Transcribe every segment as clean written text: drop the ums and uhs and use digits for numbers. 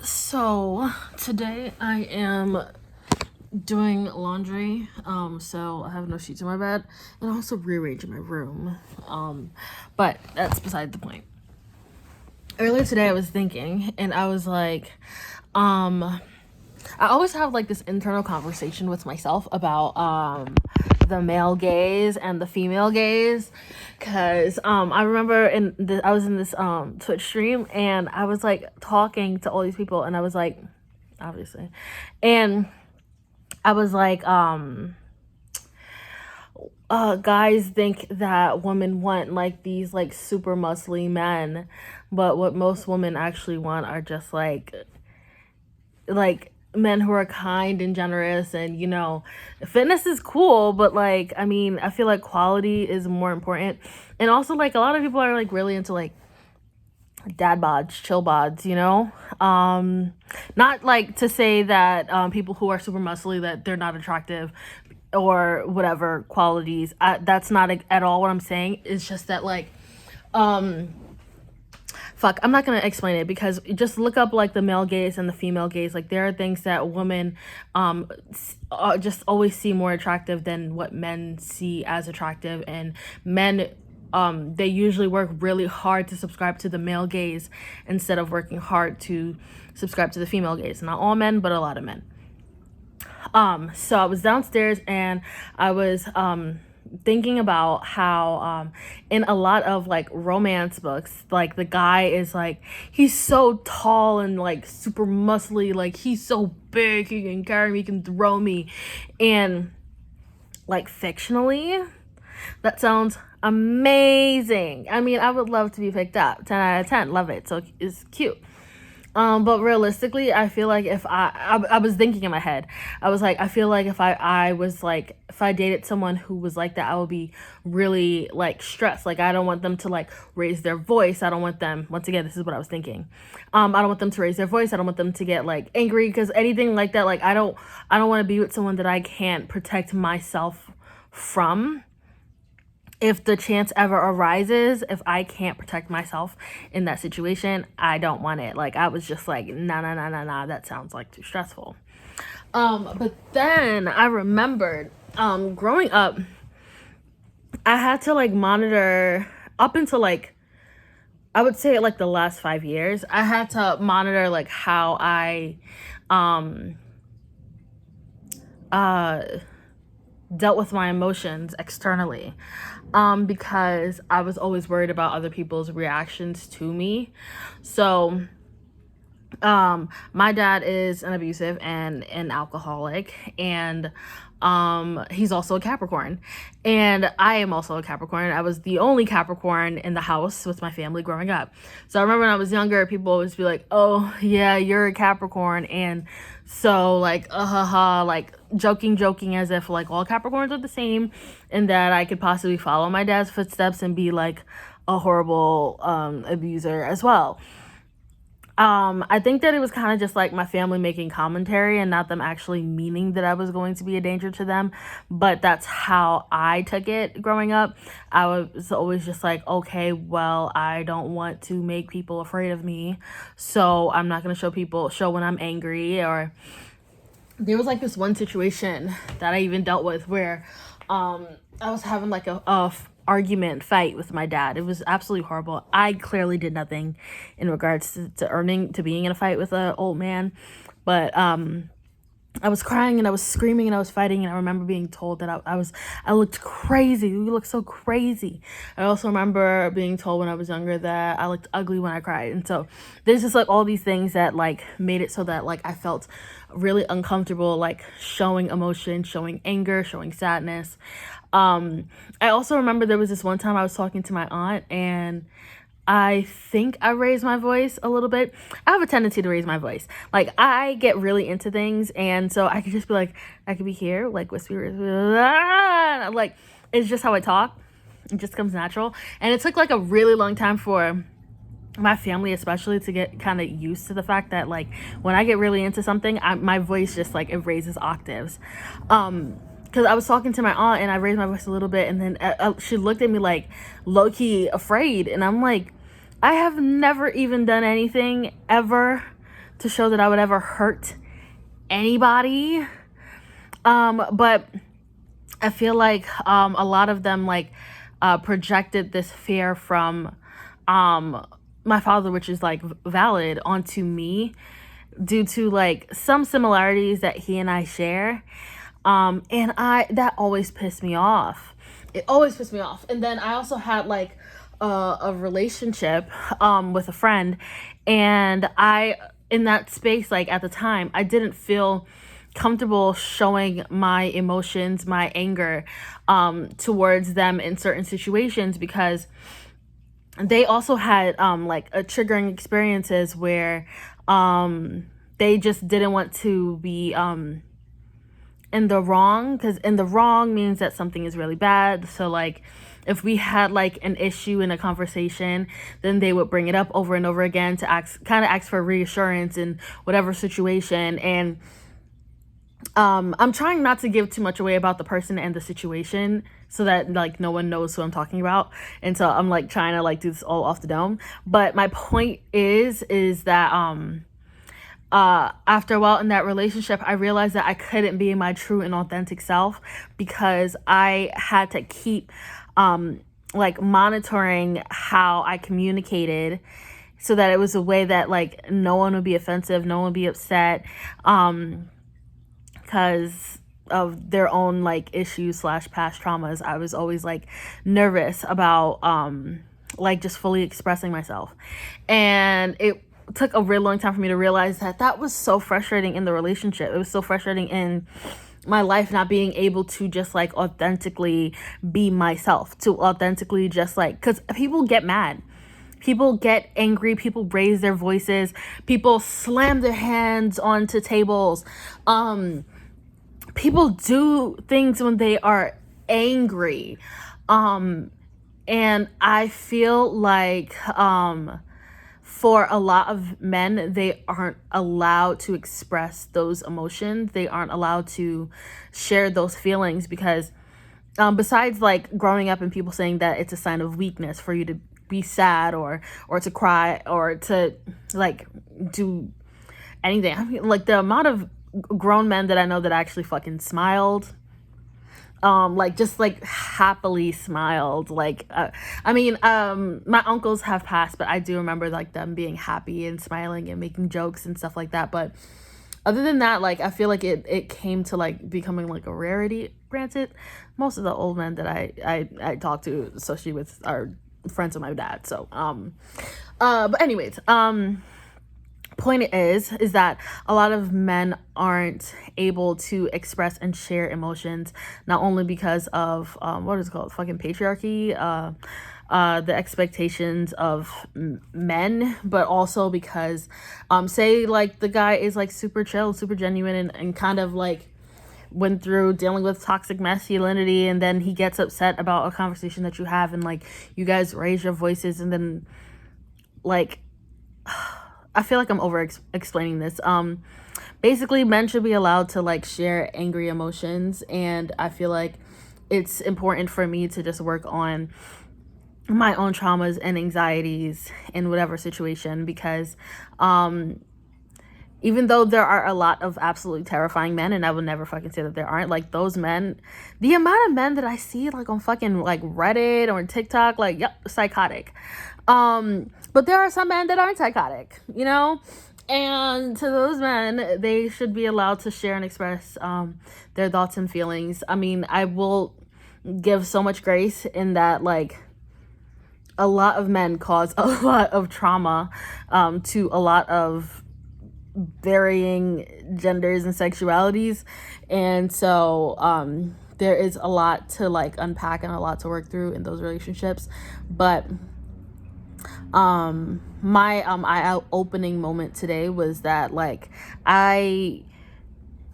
So today I am doing laundry. So I have no sheets in my bed and also rearranging my room. But that's beside the point. Earlier today I was thinking and I was like, I always have like this internal conversation with myself about the male gaze and the female gaze, because I remember I was in this Twitch stream and I was like talking to all these people and I was like, obviously, and I was like, guys think that women want like these like super muscly men, but what most women actually want are just like men who are kind and generous, and fitness is cool, but like, I mean, I feel like quality is more important. And also, like, a lot of people are like really into like dad bods, chill bods, not like to say that people who are super muscly that they're not attractive or whatever qualities. That's not at all what I'm saying. It's just that like I'm not gonna explain it, because just look up like the male gaze and the female gaze. Like, there are things that women just always see more attractive than what men see as attractive, and men they usually work really hard to subscribe to the male gaze instead of working hard to subscribe to the female gaze. Not all men, but a lot of men. So I was downstairs and I was thinking about how in a lot of like romance books, like the guy is like, he's so tall and like super muscly, like he's so big, he can carry me, he can throw me. And like fictionally, that sounds amazing. I mean, I would love to be picked up. 10 out of 10, love it. So it's cute. But realistically, I feel like if I was thinking in my head, I was like, I feel like if I dated someone who was like that, I would be really like stressed. Like, I don't want them to like raise their voice. I don't want them, once again, this is what I was thinking. I don't want them to raise their voice. I don't want them to get like angry, because anything like that, like I don't want to be with someone that I can't protect myself from. If the chance ever arises, if I can't protect myself in that situation, I don't want it. Like, I was just like, nah, that sounds like too stressful. But then I remembered, growing up, I had to like monitor up until like, I would say like the last 5 years, I had to monitor like how I, dealt with my emotions externally, because I was always worried about other people's reactions to me. So my dad is an abusive and an alcoholic, and he's also a Capricorn, and I am also a Capricorn. I was the only Capricorn in the house with my family growing up. So I remember when I was younger, people always be like, oh yeah, you're a Capricorn. And so like, like joking as if like all Capricorns are the same, and that I could possibly follow my dad's footsteps and be like a horrible abuser as well. I think that it was kind of just like my family making commentary and not them actually meaning that I was going to be a danger to them. But that's how I took it growing up. I was always just like, okay, well, I don't want to make people afraid of me, so I'm not going to show when I'm angry. Or there was like this one situation that I even dealt with where I was having like a fight with my dad. It was absolutely horrible. I clearly did nothing in regards to being in a fight with an old man, but I was crying and I was screaming and I was fighting, and I remember being told that I looked crazy. You look so crazy. I also remember being told when I was younger that I looked ugly when I cried. And so there's just like all these things that like made it so that like I felt really uncomfortable, like showing emotion, showing anger, showing sadness. I also remember there was this one time I was talking to my aunt, and I think I raised my voice a little bit. I have a tendency to raise my voice. Like, I get really into things, and so I could just be like, I could be here, like whisper, like, it's just how I talk. It just comes natural. And it took like a really long time for my family especially to get kind of used to the fact that like when I get really into something, my voice just like it raises octaves. Because I was talking to my aunt and I raised my voice a little bit, and then she looked at me like low-key afraid, and I'm like, I have never even done anything ever to show that I would ever hurt anybody. But I feel like a lot of them like projected this fear from my father, which is like valid, onto me due to like some similarities that he and I share. And that always pissed me off. It always pissed me off. And then I also had like a relationship with a friend, and in that space, like at the time, I didn't feel comfortable showing my emotions, my anger towards them in certain situations, because they also had like a triggering experiences where they just didn't want to be in the wrong, because in the wrong means that something is really bad. So like if we had like an issue in a conversation, then they would bring it up over and over again to ask for reassurance in whatever situation. And I'm trying not to give too much away about the person and the situation so that like no one knows who I'm talking about. And so I'm like trying to like do this all off the dome. But my point is that after a while in that relationship, I realized that I couldn't be my true and authentic self, because I had to keep like monitoring how I communicated, so that it was a way that like no one would be offensive, no one would be upset, because of their own like issues / past traumas. I was always like nervous about like just fully expressing myself. And it took a really long time for me to realize that was so frustrating in the relationship. It was so frustrating in my life, not being able to just like authentically be myself, to authentically just like, because people get mad, people get angry, people raise their voices, people slam their hands onto tables, people do things when they are angry, and I feel like for a lot of men, they aren't allowed to express those emotions. They aren't allowed to share those feelings, because besides like growing up and people saying that it's a sign of weakness for you to be sad or to cry or to like do anything. I mean, like the amount of grown men that I know that actually fucking smiled, like just like happily smiled, like my uncles have passed, but I do remember like them being happy and smiling and making jokes and stuff like that. But other than that, like I feel like it came to like becoming like a rarity. Granted, most of the old men that I talk to, especially with, are friends with my dad. So but anyways, point is that a lot of men aren't able to express and share emotions, not only because of what is it called, fucking patriarchy, the expectations of men, but also because say like the guy is like super chill, super genuine, and kind of like went through dealing with toxic masculinity, and then he gets upset about a conversation that you have, and like you guys raise your voices, and then like I feel like I'm over explaining this. Basically, men should be allowed to like share angry emotions, and I feel like it's important for me to just work on my own traumas and anxieties in whatever situation, because even though there are a lot of absolutely terrifying men, and I will never fucking say that there aren't, like those men, the amount of men that I see like on fucking like Reddit or TikTok, like, yep, psychotic. But there are some men that aren't psychotic, you know? And to those men, they should be allowed to share and express their thoughts and feelings. I mean, I will give so much grace in that, like, a lot of men cause a lot of trauma to a lot of varying genders and sexualities. And so there is a lot to, like, unpack and a lot to work through in those relationships. But my eye-opening moment today was that, like, I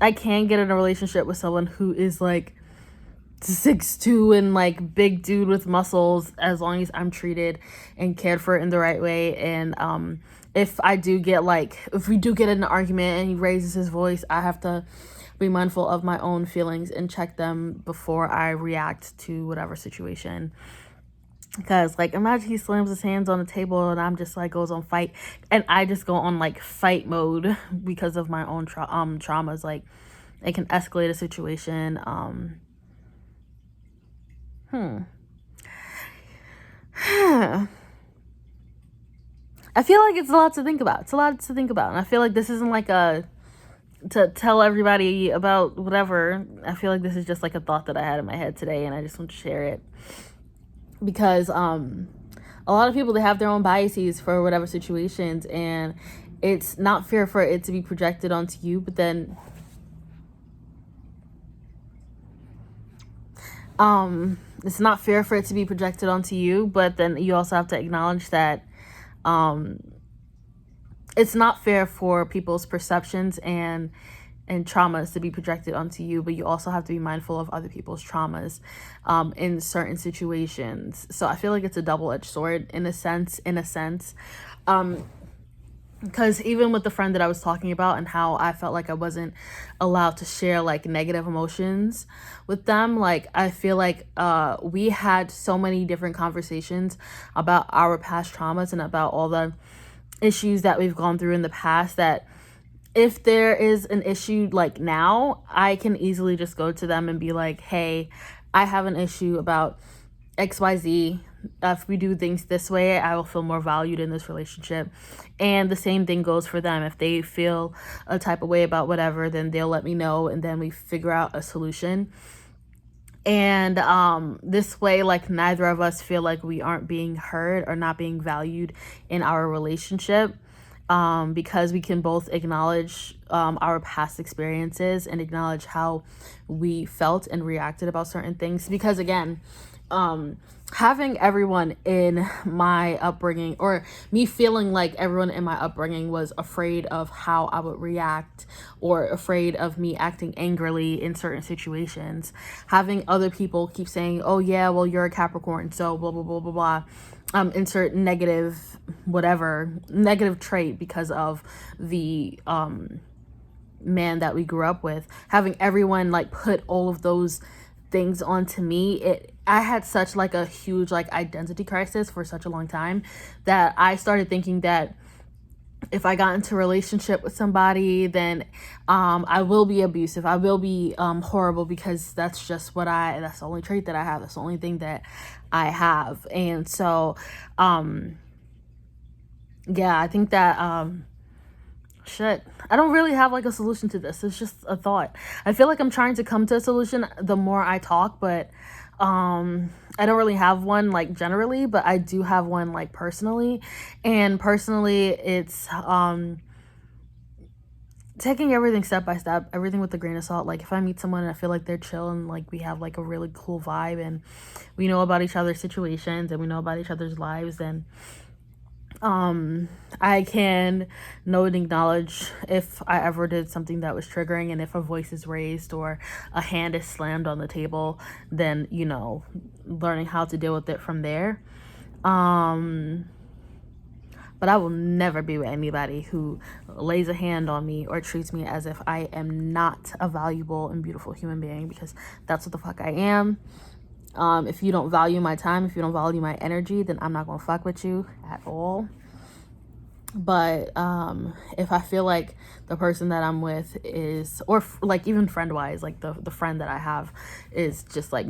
can get in a relationship with someone who is like 6'2" and like big dude with muscles, as long as I'm treated and cared for in the right way. And if we do get in an argument and he raises his voice, I have to be mindful of my own feelings and check them before I react to whatever situation. Because, like, imagine he slams his hands on the table and I'm just like goes on fight, and I just go on like fight mode because of my own traumas. Like, it can escalate a situation. I feel like it's a lot to think about. It's a lot to think about, and I feel like this isn't like a to tell everybody about whatever. I feel like this is just like a thought that I had in my head today, and I just want to share it because a lot of people, they have their own biases for whatever situations, and it's not fair for it to be projected onto you. But then it's not fair for it to be projected onto you, but then you also have to acknowledge that it's not fair for people's perceptions and traumas to be projected onto you, but you also have to be mindful of other people's traumas in certain situations. So I feel like it's a double-edged sword in a sense, because even with the friend that I was talking about and how I felt like I wasn't allowed to share like negative emotions with them, like I feel like we had so many different conversations about our past traumas and about all the issues that we've gone through in the past, that if there is an issue like now, I can easily just go to them and be like, hey, I have an issue about XYZ. If we do things this way, I will feel more valued in this relationship. And the same thing goes for them. If they feel a type of way about whatever, then they'll let me know, and then we figure out a solution. And this way, like, neither of us feel like we aren't being heard or not being valued in our relationship, because we can both acknowledge our past experiences and acknowledge how we felt and reacted about certain things. Because again, having everyone in my upbringing, or me feeling like everyone in my upbringing was afraid of how I would react, or afraid of me acting angrily in certain situations, having other people keep saying, oh yeah, well, you're a Capricorn, so blah blah blah blah blah, insert negative trait because of the man that we grew up with, having everyone like put all of those things onto me. I had such like a huge like identity crisis for such a long time that I started thinking that if I got into a relationship with somebody, then I will be abusive, I will be horrible, because that's just that's the only trait that I have, that's the only thing that I have. And so yeah, I think that I don't really have like a solution to this. It's just a thought. I feel like I'm trying to come to a solution the more I talk, but I don't really have one like generally, but I do have one like personally. And personally, it's taking everything step by step, everything with a grain of salt. Like, if I meet someone and I feel like they're chill and like we have like a really cool vibe and we know about each other's situations and we know about each other's lives, then I can know and acknowledge if I ever did something that was triggering, and if a voice is raised or a hand is slammed on the table, then, you know, learning how to deal with it from there. But I will never be with anybody who lays a hand on me or treats me as if I am not a valuable and beautiful human being, because that's what the fuck I am. If you don't value my time, if you don't value my energy, then I'm not gonna fuck with you at all. But if I feel like the person that I'm with is, or like even friend wise, like the friend that I have is just like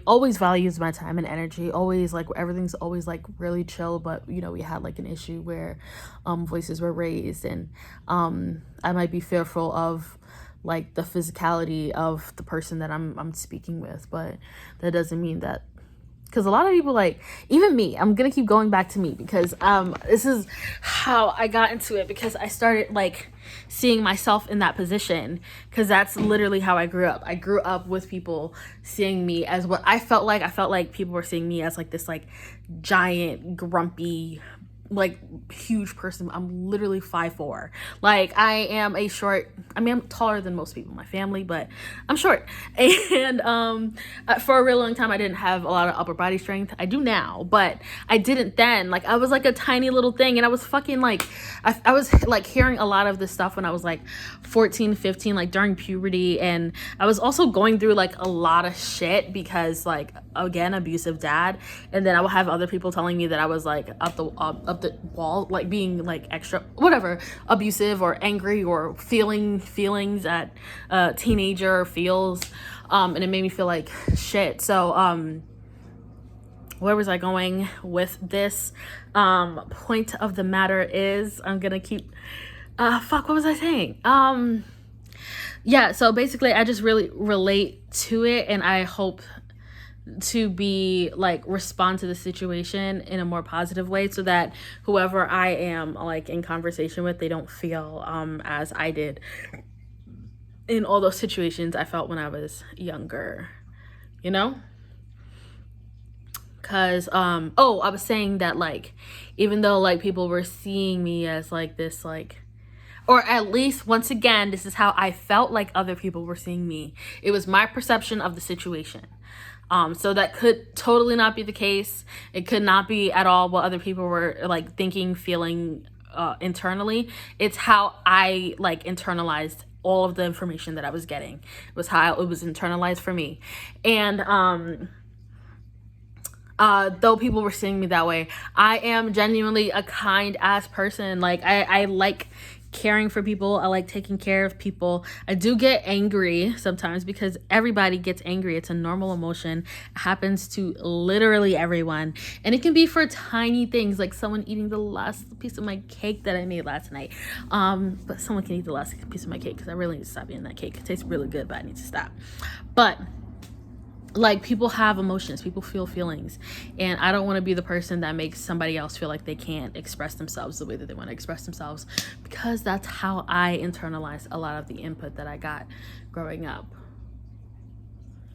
always values my time and energy, always like everything's always like really chill, but you know, we had like an issue where voices were raised, and I might be fearful of like the physicality of the person that I'm speaking with, but that doesn't mean that, because a lot of people, like even me, I'm gonna keep going back to me, because this is how I got into it, because I started like seeing myself in that position, because that's literally how I grew up. I grew up with people seeing me as what I felt like. I felt like people were seeing me as like this like giant grumpy like huge person. I'm literally 5'4". Like, I am a short, I mean, I'm taller than most people in my family, but I'm short. And for a really long time I didn't have a lot of upper body strength. I do now, but I didn't then. Like, I was like a tiny little thing, and I was fucking like, I was like hearing a lot of this stuff when I was like 14, 15, like during puberty. And I was also going through like a lot of shit, because like again, abusive dad, and then I will have other people telling me that I was like up the wall, like being like extra whatever, abusive or angry or feelings that a teenager feels, and it made me feel like shit. So where was I going with this? Point of the matter is, I'm gonna keep what was I saying? Yeah, so basically I just really relate to it, and I hope to be like respond to the situation in a more positive way, so that whoever I am like in conversation with, they don't feel as I did in all those situations I felt when I was younger, you know? Because I was saying that, like, even though like people were seeing me as like this, like, or at least once again, this is how I felt like other people were seeing me. It was my perception of the situation. So that could totally not be the case. It could not be at all what other people were like thinking, feeling internally. It's how I like internalized all of the information that I was getting. It was how it was internalized for me. And though people were seeing me that way, I am genuinely a kind ass person. Like I like caring for people. I like taking care of people. I do get angry sometimes, because everybody gets angry. It's a normal emotion. It happens to literally everyone. And it can be for tiny things, like someone eating the last piece of my cake that I made last night. But someone can eat the last piece of my cake, because I really need to stop eating that cake. It tastes really good, but I need to stop. But like, people have emotions, people feel feelings, and I don't want to be the person that makes somebody else feel like they can't express themselves the way that they want to express themselves, because that's how I internalized a lot of the input that I got growing up.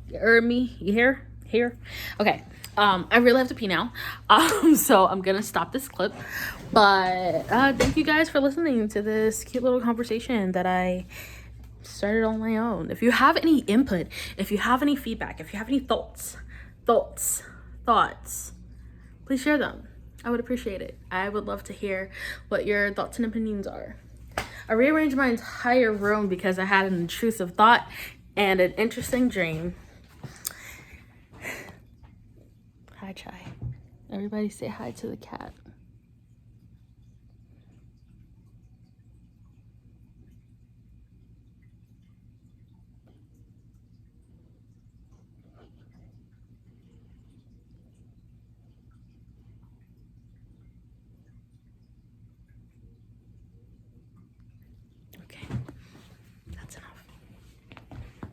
You heard me? You here? Okay. I really have to pee now, so I'm gonna stop this clip, but thank you guys for listening to this cute little conversation that I started on my own. If you have any input, if you have any feedback, if you have any thoughts, please share them. I would appreciate it. I would love to hear what your thoughts and opinions are. I rearranged my entire room because I had an intrusive thought and an interesting dream. Hi, Chai. Everybody say hi to the cat.